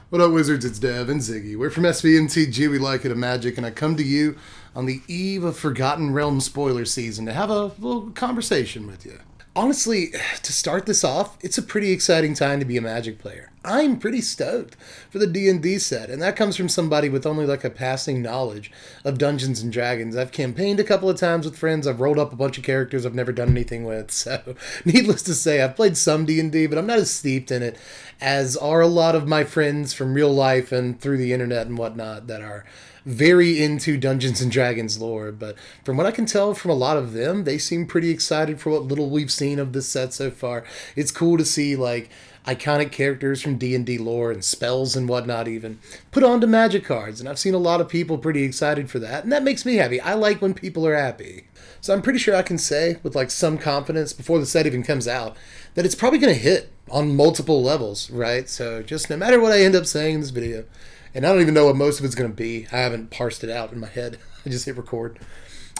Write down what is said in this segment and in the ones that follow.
What up, Wizards? It's Dev and Ziggy. We're from Mtg. We like it of Magic, and I come to you on the eve of Forgotten Realms spoiler season to have a little conversation with you. Honestly, to start this off, it's a pretty exciting time to be a Magic player. I'm pretty stoked for the D&D set, and that comes from somebody with only like a passing knowledge of Dungeons and Dragons. I've campaigned a couple of times with friends. I've rolled up a bunch of characters I've never done anything with. So, needless to say, I've played some D&D, but I'm not as steeped in it as are a lot of my friends from real life and through the internet and whatnot that are very into Dungeons and Dragons lore. But from what I can tell from a lot of them, they seem pretty excited for what little we've seen of this set so far. It's cool to see like iconic characters from D&D lore and spells and whatnot even put onto Magic cards, and I've seen a lot of people pretty excited for that, and that makes me happy. I like when people are happy. So I'm pretty sure I can say with like some confidence before the set even comes out that it's probably going to hit on multiple levels, right? So just no matter what I end up saying in this video, and I don't even know what most of it's going to be. I haven't parsed it out in my head. I just hit record.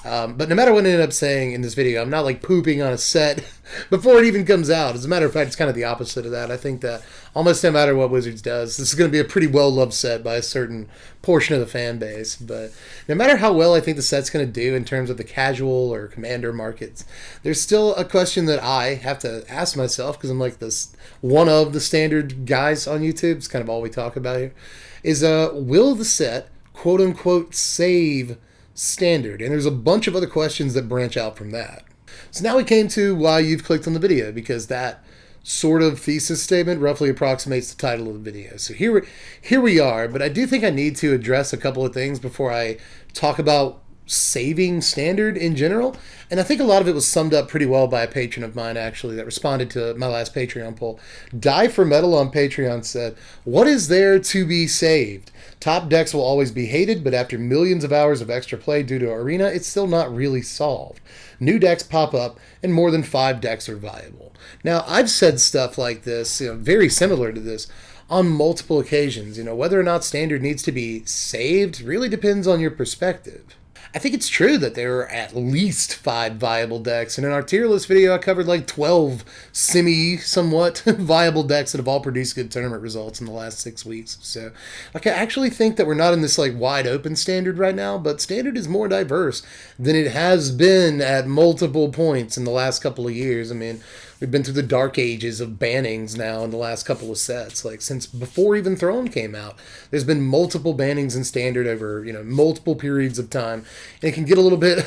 But no matter what I end up saying in this video, I'm not like pooping on a set before it even comes out. As a matter of fact, it's kind of the opposite of that. I think that almost no matter what Wizards does, this is going to be a pretty well-loved set by a certain portion of the fan base. But no matter how well I think the set's going to do in terms of the casual or commander markets, there's still a question that I have to ask myself, because I'm like this one of the standard guys on YouTube. It's kind of all we talk about here. Is will the set, quote-unquote, save standard? And there's a bunch of other questions that branch out from that. So now we came to why you've clicked on the video, because that sort of thesis statement roughly approximates the title of the video. So here we are, but I do think I need to address a couple of things before I talk about saving standard in general. And I think a lot of it was summed up pretty well by a patron of mine, actually, that responded to my last Patreon poll. Die for Metal on Patreon said, "What is there to be saved? Top decks will always be hated, but after millions of hours of extra play due to Arena, it's still not really solved. New decks pop up, and more than 5 decks are viable." Now, I've said stuff like this, very similar to this, on multiple occasions. Whether or not standard needs to be saved really depends on your perspective. I think it's true that there are at least 5 viable decks, and in our tier list video I covered like 12 somewhat viable decks that have all produced good tournament results in the last 6 weeks. So I actually think that we're not in this like wide open standard right now, but standard is more diverse than it has been at multiple points in the last couple of years. I mean, we've been through the dark ages of bannings now in the last couple of sets. Like since before even Throne came out, there's been multiple bannings in standard over multiple periods of time, and it can get a little bit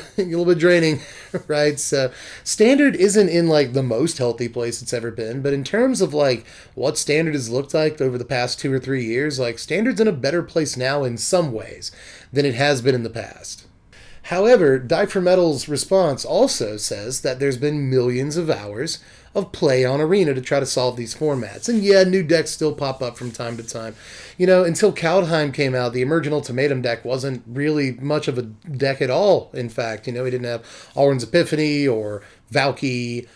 draining, right? So standard isn't in like the most healthy place it's ever been, but in terms of like what standard has looked like over the past 2 or 3 years, like standard's in a better place now in some ways than it has been in the past. However, Die for Metal's response also says that there's been millions of hours of play on Arena to try to solve these formats. And yeah, new decks still pop up from time to time. Until Kaldheim came out, the Emergent Ultimatum deck wasn't really much of a deck at all, in fact. We didn't have Alrund's Epiphany or Valky.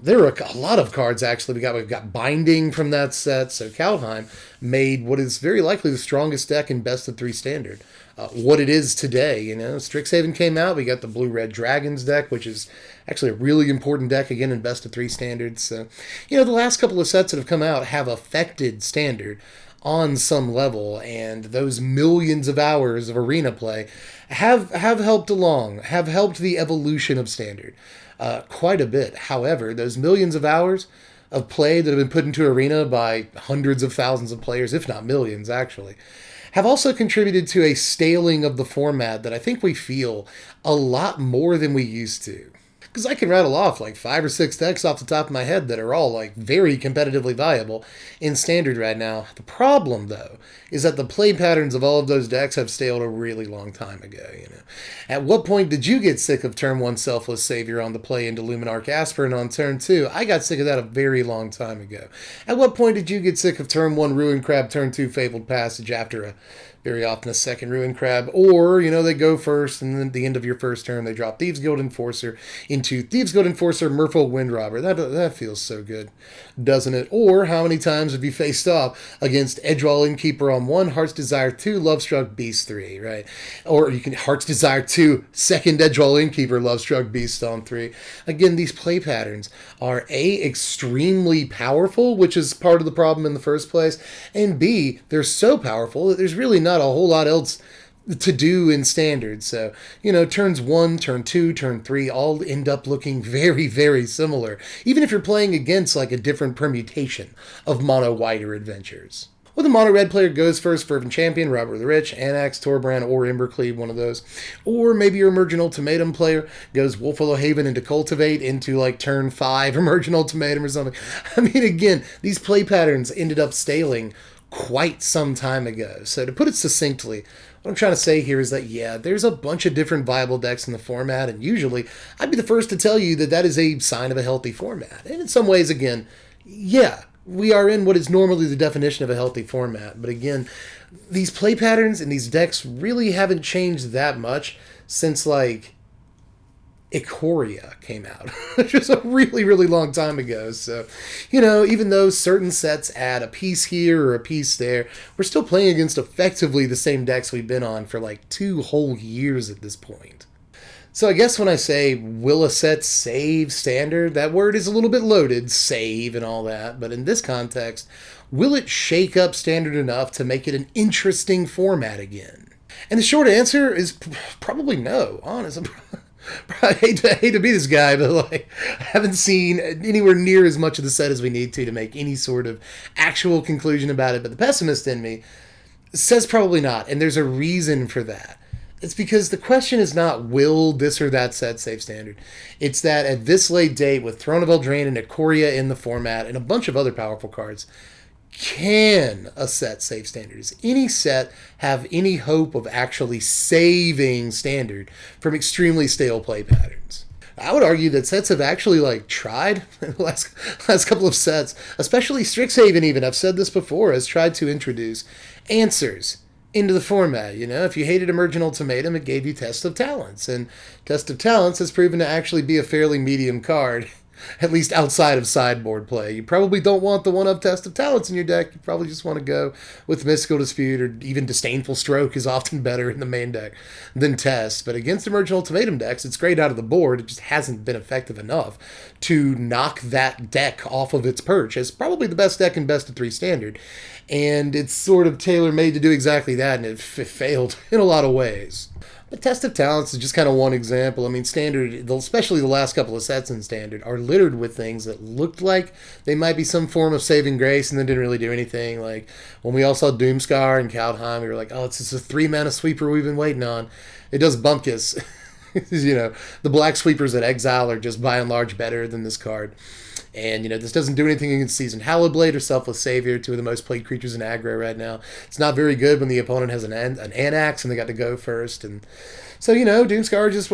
There were a lot of cards, actually. We got Binding from that set, so Kaldheim made what is very likely the strongest deck in Best of 3 Standard. What it is today, Strixhaven came out. We got the Blue-Red Dragons deck, which is actually a really important deck, again, in Best of 3 Standards. So, the last couple of sets that have come out have affected Standard on some level, and those millions of hours of Arena play have helped along, have helped the evolution of Standard quite a bit. However, those millions of hours of play that have been put into Arena by hundreds of thousands of players, if not millions, actually, have also contributed to a staling of the format that I think we feel a lot more than we used to. Because I can rattle off like 5 or 6 decks off the top of my head that are all like very competitively viable in Standard right now. The problem, though, is that the play patterns of all of those decks have staled a really long time ago. At what point did you get sick of turn 1 Selfless Savior on the play into Luminarch Aspirant on turn 2? I got sick of that a very long time ago. At what point did you get sick of turn 1 Ruin Crab, turn 2 Fabled Passage after a very often a second Ruin Crab, or, they go first, and then at the end of your first turn, they drop Thieves Guild Enforcer into Thieves Guild Enforcer, Merfolk Windrobber. That feels so good, doesn't it? Or how many times have you faced off against Edgewall Innkeeper on 1, Heart's Desire 2, Lovestruck Beast 3, right? Or you can Heart's Desire 2, second Edgewall Innkeeper, Lovestruck Beast on 3. Again, these play patterns are A, extremely powerful, which is part of the problem in the first place, and B, they're so powerful that there's really not a whole lot else to do in Standard. So, turns 1, turn 2, turn 3 all end up looking very, very similar, even if you're playing against like a different permutation of mono white or adventures. Well, the mono red player goes first, Fervent Champion, Robber of the Rich, Anax, Torbrand, or Embercleave, one of those. Or maybe your Emergent Ultimatum player goes Wolfwillow Haven into Cultivate into like turn 5, Emergent Ultimatum or something. I mean, again, these play patterns ended up staling quite some time ago. So to put it succinctly, what I'm trying to say here is that, yeah, there's a bunch of different viable decks in the format, and usually I'd be the first to tell you that that is a sign of a healthy format. And in some ways, again, yeah, we are in what is normally the definition of a healthy format. But again, these play patterns and these decks really haven't changed that much since, like, Ikoria came out, which was a really, really long time ago. So, even though certain sets add a piece here or a piece there, we're still playing against effectively the same decks we've been on for like 2 whole years at this point. So I guess when I say, will a set save Standard, that word is a little bit loaded, save and all that, but in this context, will it shake up Standard enough to make it an interesting format again? And the short answer is probably no, honestly. I hate to be this guy, but like, I haven't seen anywhere near as much of the set as we need to make any sort of actual conclusion about it. But the pessimist in me says probably not, and there's a reason for that. It's because the question is not, will this or that set save Standard? It's that at this late date, with Throne of Eldraine and Ikoria in the format and a bunch of other powerful cards, can a set save Standard? Does any set have any hope of actually saving Standard from extremely stale play patterns? I would argue that sets have actually tried in the last couple of sets, especially Strixhaven even, I've said this before, has tried to introduce answers into the format. If you hated Emergent Ultimatum, it gave you Test of Talents, and Test of Talents has proven to actually be a fairly medium card, at least outside of sideboard play. You probably don't want the one-up Test of Talents in your deck. You probably just want to go with Mystical Dispute, or even Disdainful Stroke is often better in the main deck than Test. But against Emergent Ultimatum decks, it's great out of the board. It just hasn't been effective enough to knock that deck off of its perch as probably the best deck in Best of 3 Standard. And it's sort of tailor-made to do exactly that, and it failed in a lot of ways. The Test of Talents is just kind of one example. I mean, Standard, especially the last couple of sets in Standard, are littered with things that looked like they might be some form of saving grace and then didn't really do anything. Like, when we all saw Doomscar and Kaldheim, we were like, oh, it's just a 3-mana sweeper we've been waiting on. It does Bumpkiss. The black sweepers at Exile are just by and large better than this card. And, this doesn't do anything against Seasoned Hallowblade or Selfless Savior, 2 of the most played creatures in aggro right now. It's not very good when the opponent has an Anax and they got to go first. And so, Doomscar just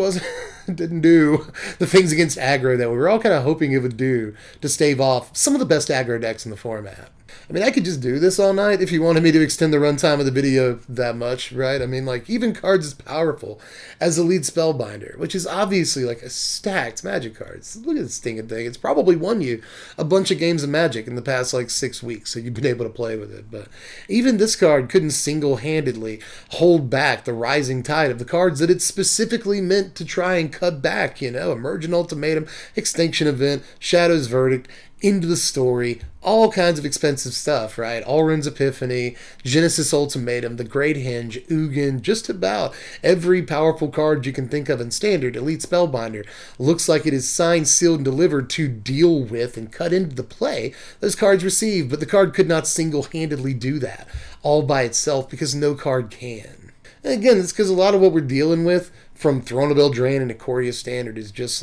didn't do the things against aggro that we were all kind of hoping it would do to stave off some of the best aggro decks in the format. I mean, I could just do this all night if you wanted me to extend the runtime of the video that much, right? I mean, even cards as powerful as the lead Spellbinder, which is obviously a stacked Magic cards. Look at this stinking thing. It's probably won you a bunch of games of Magic in the past 6 weeks, so you've been able to play with it. But even this card couldn't single-handedly hold back the rising tide of the cards that it's specifically meant to try and cut back, Emergent Ultimatum, Extinction Event, Shadow's Verdict, Into the Story, all kinds of expensive stuff, right? Alrund's Epiphany, Genesis Ultimatum, The Great Henge, Ugin, just about every powerful card you can think of in Standard. Elite Spellbinder looks like it is signed, sealed, and delivered to deal with and cut into the play those cards receive, but the card could not single-handedly do that all by itself because no card can. And again, it's because a lot of what we're dealing with from Throne of Eldraine and Ikoria Standard is just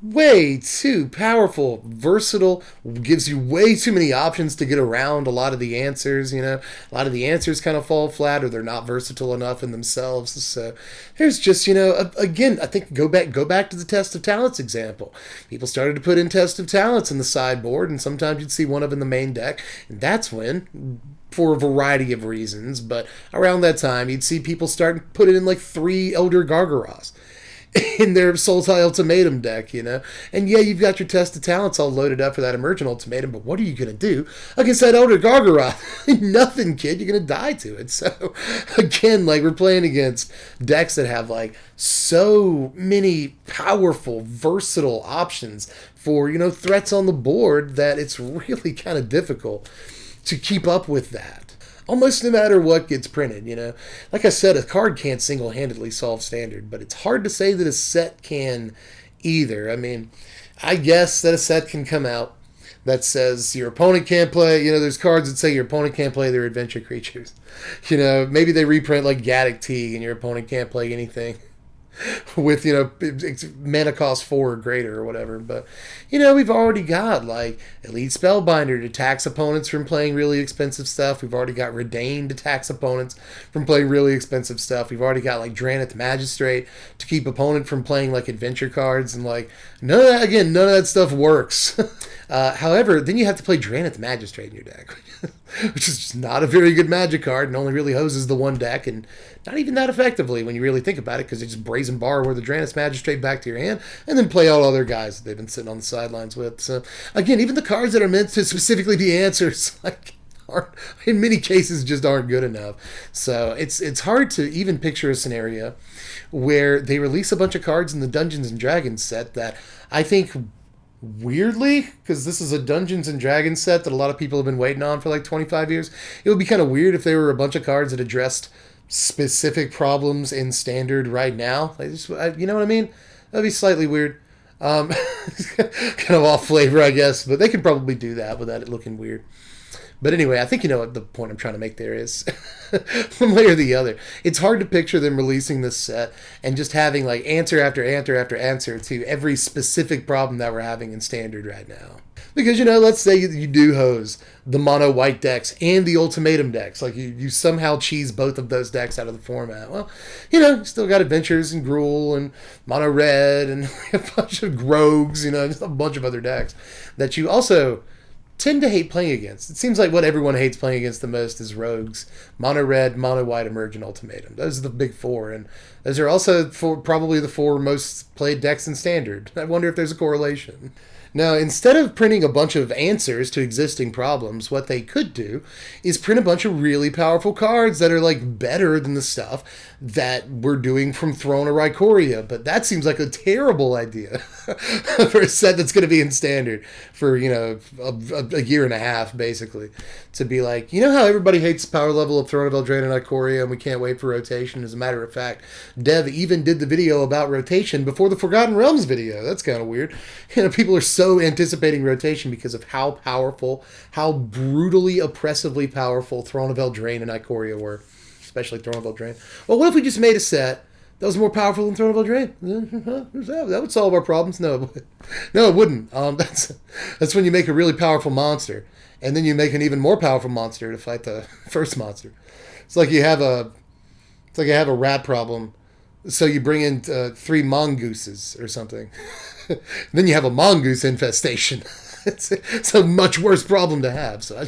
way too powerful, versatile, gives you way too many options to get around a lot of the answers, A lot of the answers kind of fall flat or they're not versatile enough in themselves. So there's just, again, I think go back to the Test of Talents example. People started to put in Test of Talents in the sideboard, and sometimes you'd see one of them in the main deck, and that's when for a variety of reasons, but around that time, you'd see people start putting in like 3 Elder Gargaroths in their Sultai Ultimatum deck, you know? And yeah, you've got your Test of Talents all loaded up for that Emergent Ultimatum, but what are you going to do against that Elder Gargaroth? Nothing, kid. You're going to die to it. So, again, like, we're playing against decks that have, like, so many powerful, versatile options for, you know, threats on the board that it's really kind of difficult to keep up with that. Almost no matter what gets printed, you know. Like I said, a card can't single-handedly solve Standard, but it's hard to say that a set can either. I mean, I guess that a set can come out that says your opponent can't play, you know, there's cards that say your opponent can't play their adventure creatures. You know, maybe they reprint like Gaddock Teague and your opponent can't play anything with, you know, mana cost 4 or greater or whatever. But, you know, we've already got like Elite Spellbinder to tax opponents from playing really expensive stuff. We've already got Redain to tax opponents from playing really expensive stuff. We've already got like Draneth Magistrate to keep opponent from playing like adventure cards, and like none of that stuff works. However, then you have to play Draneth Magistrate in your deck, which is just not a very good Magic card and only really hoses the one deck, and not even that effectively when you really think about it, because they just brazen bar where the Draneth Magistrate back to your hand and then play all other guys that they've been sitting on the sidelines with. So again, even the cards that are meant to specifically be answers, like, aren't, in many cases, just aren't good enough. So it's hard to even picture a scenario where they release a bunch of cards in the Dungeons and Dragons set that I think, weirdly, because this is a Dungeons and Dragons set that a lot of people have been waiting on for like 25 years, it would be kind of weird if there were a bunch of cards that addressed specific problems in Standard right now. Like, you know what I mean? That'd be slightly weird. Kind of off flavor, I guess, but they could probably do that without it looking weird. But anyway, I think you know what the point I'm trying to make there is. One way or the other. It's hard to picture them releasing this set and just having like answer after answer after answer to every specific problem that we're having in Standard right now. Because, you know, let's say you do hose the mono white decks and the ultimatum decks. Like, you somehow cheese both of those decks out of the format. Well, you know, you still got Adventures and Gruul and mono red and a bunch of rogues, you know, just a bunch of other decks that you also tend to hate playing against. It seems like what everyone hates playing against the most is rogues, mono red, mono white, emergent, ultimatum. Those are the big 4, and those are also probably the 4 most played decks in Standard. I wonder if there's a correlation. Now, instead of printing a bunch of answers to existing problems, what they could do is print a bunch of really powerful cards that are, like, better than the stuff that we're doing from Throne of Rycoria. But that seems like a terrible idea for a set that's going to be in Standard for, you know, a year and a half, basically. To be like, you know how everybody hates the power level of Throne of Eldraine and Ikoria and we can't wait for rotation? As a matter of fact, Dev even did the video about rotation before the Forgotten Realms video. That's kind of weird. You know, people are so anticipating rotation because of how powerful, how brutally, oppressively powerful Throne of Eldraine and Ikoria were. Especially Throne of Eldraine. Well, what if we just made a set that was more powerful than Throne of Eldraine? That would solve our problems. No, it wouldn't. That's when you make a really powerful monster, and then you make an even more powerful monster to fight the first monster. It's like you have a rat problem, so you bring in 3 mongooses or something. Then you have a mongoose infestation. It's a much worse problem to have. So I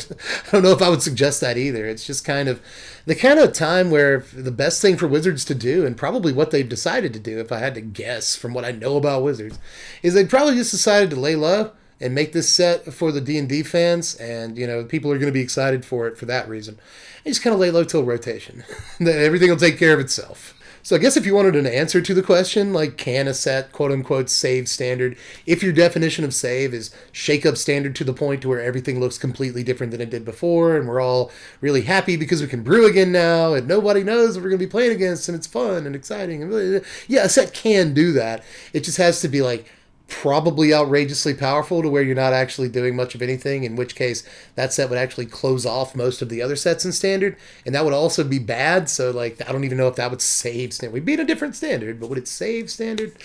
don't know if I would suggest that either. It's just kind of the kind of time where the best thing for Wizards to do, and probably what they've decided to do, if I had to guess from what I know about Wizards, is they probably just decided to lay low and make this set for the D&D fans, and, you know, people are going to be excited for it for that reason. And just kind of lay low till rotation. Then everything will take care of itself. So I guess if you wanted an answer to the question, like, can a set, quote-unquote, save Standard, if your definition of save is shake up Standard to the point to where everything looks completely different than it did before, and we're all really happy because we can brew again now, and nobody knows what we're going to be playing against, and it's fun and exciting. And yeah, a set can do that. It just has to be, like, probably outrageously powerful to where you're not actually doing much of anything, in which case that set would actually close off most of the other sets in Standard, and that would also be bad. So, like, I don't even know if that would save Standard. We'd be in a different Standard, but would it save Standard?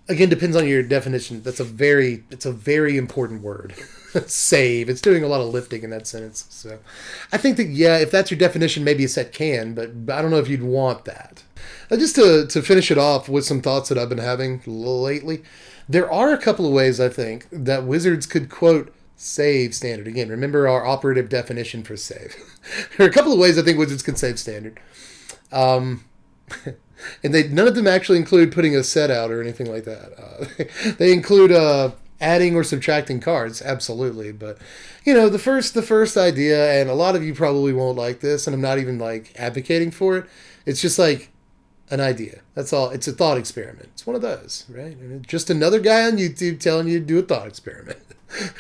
Again, depends on your definition. It's a very important word. Save. It's doing a lot of lifting in that sentence. So I think that, yeah, if that's your definition, maybe a set can, but I don't know if you'd want that. Just to finish it off with some thoughts that I've been having lately, there are a couple of ways, I think, that Wizards could, quote, Save standard. Again, remember our operative definition for save. There are a couple of ways I think widgets can save standard. And none of them actually include putting a set out or anything like that. They include adding or subtracting cards, absolutely. But the first idea, and a lot of you probably won't like this, and I'm not even like advocating for it. It's just like an idea. That's all. It's a thought experiment. It's one of those, right? And just another guy on YouTube telling you to do a thought experiment.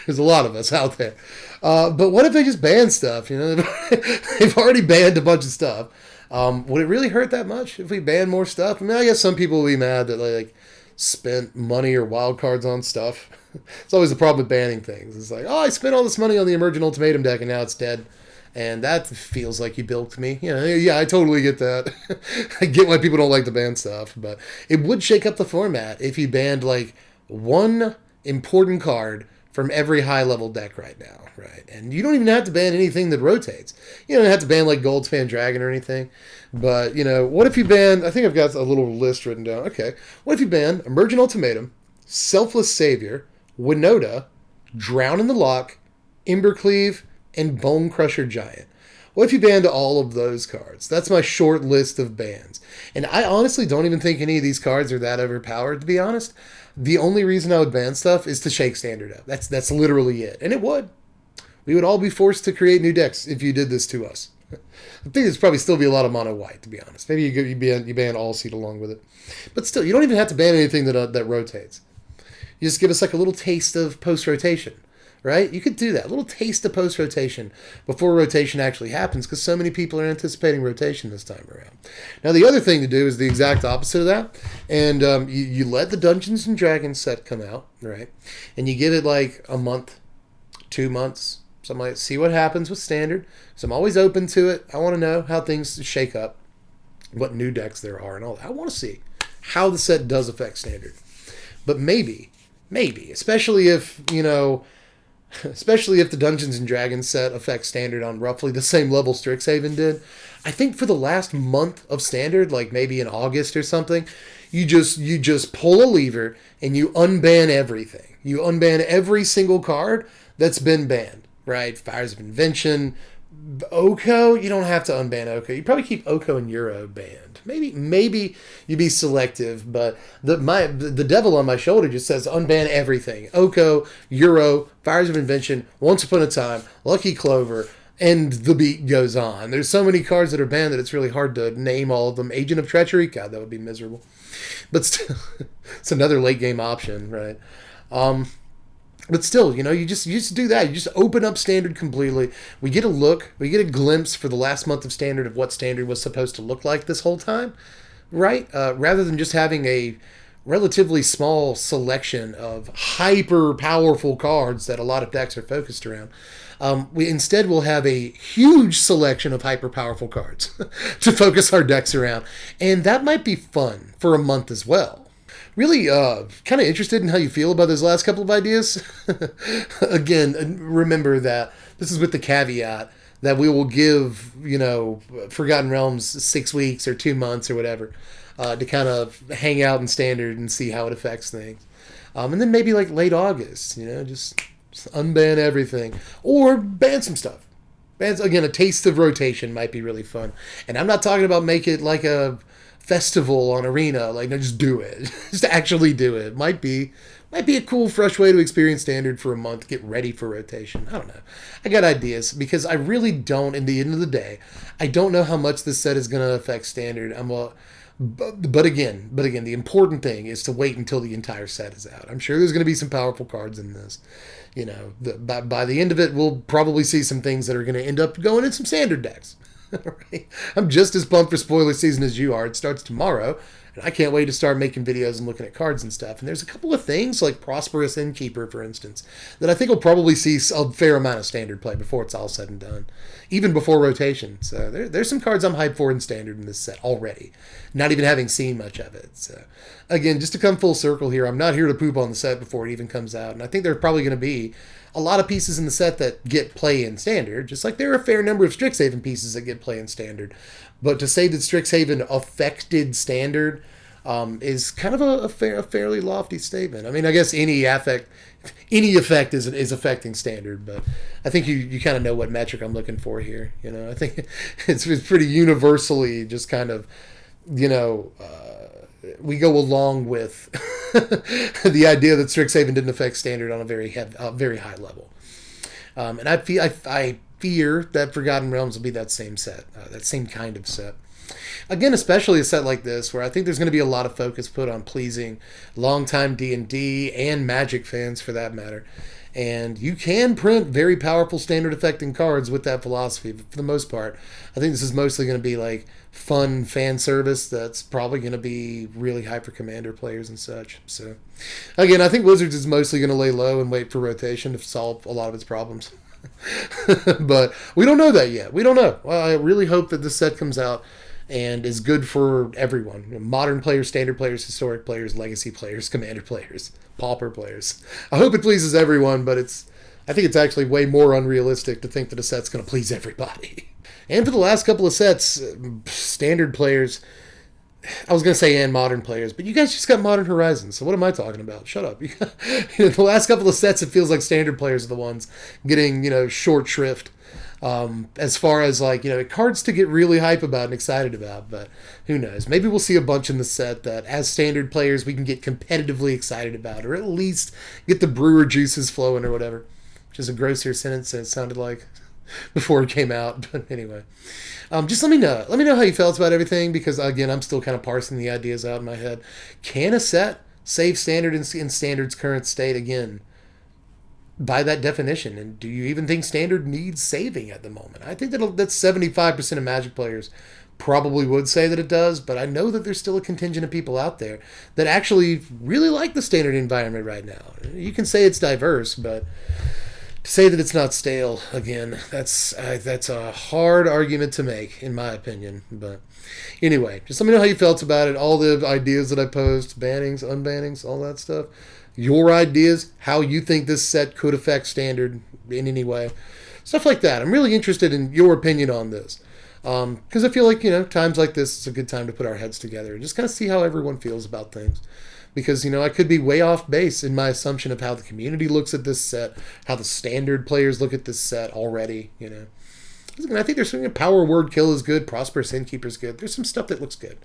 There's a lot of us out there. But what if they just ban stuff? They've already banned a bunch of stuff. Would it really hurt that much if we ban more stuff? I mean, I guess some people will be mad that like spent money or wild cards on stuff. It's always the problem with banning things. It's like, oh, I spent all this money on the Emergent Ultimatum deck and now it's dead. And that feels like you bilked me. Yeah, I totally get that. I get why people don't like to ban stuff, but it would shake up the format if you banned like one important card from every high-level deck right now, right? And you don't even have to ban anything that rotates. You don't have to ban like Goldspan Dragon or anything. But, what if you ban... I think I've got a little list written down. Okay. What if you ban Emergent Ultimatum, Selfless Savior, Winota, Drown in the Lock, Embercleave, and Bone Crusher Giant? What if you banned all of those cards? That's my short list of bans. And I honestly don't even think any of these cards are that overpowered, to be honest. The only reason I would ban stuff is to shake standard up. That's literally it. And it would. We would all be forced to create new decks if you did this to us. I think there's probably still be a lot of mono white, to be honest. Maybe you ban all seed along with it. But still, you don't even have to ban anything that rotates. You just give us like a little taste of post-rotation. Right? You could do that. A little taste of post-rotation before rotation actually happens, because so many people are anticipating rotation this time around. Now, the other thing to do is the exact opposite of that. And you let the Dungeons & Dragons set come out, right? And you give it like a month, 2 months, something like that. See what happens with Standard. So I'm always open to it. I want to know how things shake up, what new decks there are and all that. I want to see how the set does affect Standard. But maybe, especially if, especially if the Dungeons & Dragons set affects Standard on roughly the same level Strixhaven did. I think for the last month of Standard, like maybe in August or something, you just pull a lever and you unban everything. You unban every single card that's been banned, right? Fires of Invention, Oko, you don't have to unban Oko. You probably keep Oko and Euro banned. Maybe you be selective, but the devil on my shoulder just says unban everything. Oko, Euro, Fires of Invention, Once Upon a Time, Lucky Clover, and the beat goes on. There's so many cards that are banned that it's really hard to name all of them. Agent of Treachery, God, that would be miserable. But still, it's another late game option, right? But still, you just do that. You just open up Standard completely. We get a glimpse for the last month of Standard of what Standard was supposed to look like this whole time, right? Rather than just having a relatively small selection of hyper powerful cards that a lot of decks are focused around. We instead will have a huge selection of hyper powerful cards to focus our decks around, and that might be fun for a month as well. Really kind of interested in how you feel about those last couple of ideas. Again, remember that this is with the caveat that we will give, Forgotten Realms 6 weeks or 2 months or whatever to kind of hang out in Standard and see how it affects things. And then maybe like late August, just unban everything. Or ban some stuff. Again, a taste of rotation might be really fun. And I'm not talking about make it like a festival on Arena, like, no, just do it. Just actually do it. Might be a cool, fresh way to experience Standard for a month, get ready for rotation. I don't know. I got ideas, because I really don't, in the end of the day, I don't know how much this set is going to affect Standard. But again, the important thing is to wait until the entire set is out. I'm sure there's going to be some powerful cards in this. By the end of it, we'll probably see some things that are going to end up going in some Standard decks. Right? I'm just as pumped for spoiler season as you are. It starts tomorrow, and I can't wait to start making videos and looking at cards and stuff. And there's a couple of things, like Prosperous Innkeeper, for instance, that I think will probably see a fair amount of Standard play before it's all said and done, even before rotation. So there's some cards I'm hyped for in Standard in this set already, not even having seen much of it. So again, just to come full circle here, I'm not here to poop on the set before it even comes out, and I think there's probably going to be a lot of pieces in the set that get play in Standard, just like there are a fair number of Strixhaven pieces that get play in Standard. But to say that Strixhaven affected Standard is kind of a fairly lofty statement. I mean, I guess any effect is affecting standard, but I think you kind of know what metric I'm looking for here. You know, I think it's pretty universally just kind of, you know, we go along with the idea that Strixhaven didn't affect standard on a very high level. And I fear that Forgotten Realms will be that same set, that same kind of set. Again, especially a set like this, where I think there's going to be a lot of focus put on pleasing longtime D&D and Magic fans, for that matter. And you can print very powerful standard affecting cards with that philosophy, but for the most part, I think this is mostly going to be like fun fan service that's probably going to be really high for Commander players and such. So, again, I think Wizards is mostly going to lay low and wait for rotation to solve a lot of its problems. But we don't know that yet. We don't know. Well, I really hope that this set comes out and is good for everyone. Modern players, standard players, historic players, legacy players, Commander players, pauper players. I hope it pleases everyone, but I think it's actually way more unrealistic to think that a set's going to please everybody. And for the last couple of sets, standard players, I was going to say and modern players, but you guys just got Modern Horizons, so what am I talking about? Shut up. The last couple of sets, it feels like standard players are the ones getting, short shrift. As far as cards to get really hype about and excited about, but who knows? Maybe we'll see a bunch in the set that as standard players we can get competitively excited about, or at least get the brewer juices flowing or whatever, which is a grossier sentence than it sounded like before it came out. But anyway, just let me know how you felt about everything, because again, I'm still kind of parsing the ideas out in my head. Can a set save standard in standard's current state again? By that definition, and do you even think standard needs saving at the moment? I think that's 75% of Magic players probably would say that it does, but I know that there's still a contingent of people out there that actually really like the standard environment right now. You can say it's diverse, but to say that it's not stale, again, that's a hard argument to make, in my opinion. But anyway, just let me know how you felt about it, all the ideas that I posed, bannings, unbannings, all that stuff. Your ideas, how you think this set could affect standard in any way. Stuff like that. I'm really interested in your opinion on this. Because I feel like, times like this, it's a good time to put our heads together and just kind of see how everyone feels about things. Because, I could be way off base in my assumption of how the community looks at this set, how the standard players look at this set already, I think there's some Power Word Kill is good, Prosperous Innkeeper is good. There's some stuff that looks good.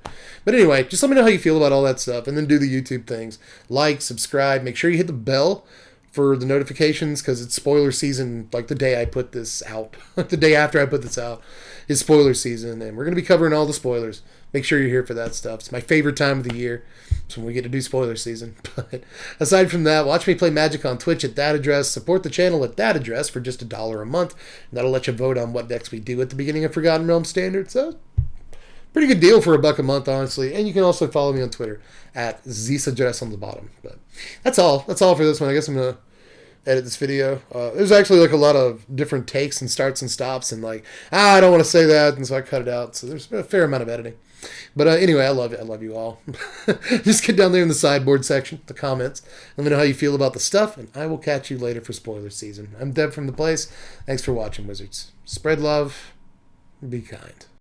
But anyway, just let me know how you feel about all that stuff, and then do the YouTube things. Like, subscribe, make sure you hit the bell for the notifications, because it's spoiler season, like the day I put this out. The day after I put this out is spoiler season, and we're going to be covering all the spoilers. Make sure you're here for that stuff. It's my favorite time of the year. It's when we get to do spoiler season. But aside from that, watch me play Magic on Twitch at that address. Support the channel at that address for just $1 a month. And that'll let you vote on what decks we do at the beginning of Forgotten Realms Standard. So, pretty good deal for $1 a month, honestly. And you can also follow me on Twitter at this address on the bottom. But that's all. That's all for this one. I guess I'm going to edit this video. There's actually a lot of different takes and starts and stops, and I don't want to say that, and so I cut it out. So there's a fair amount of editing. But anyway, I love you all. Just get down there in the sideboard section, the comments. Let me know how you feel about the stuff, and I will catch you later for spoiler season. I'm Deb from The Place. Thanks for watching, Wizards. Spread love. Be kind.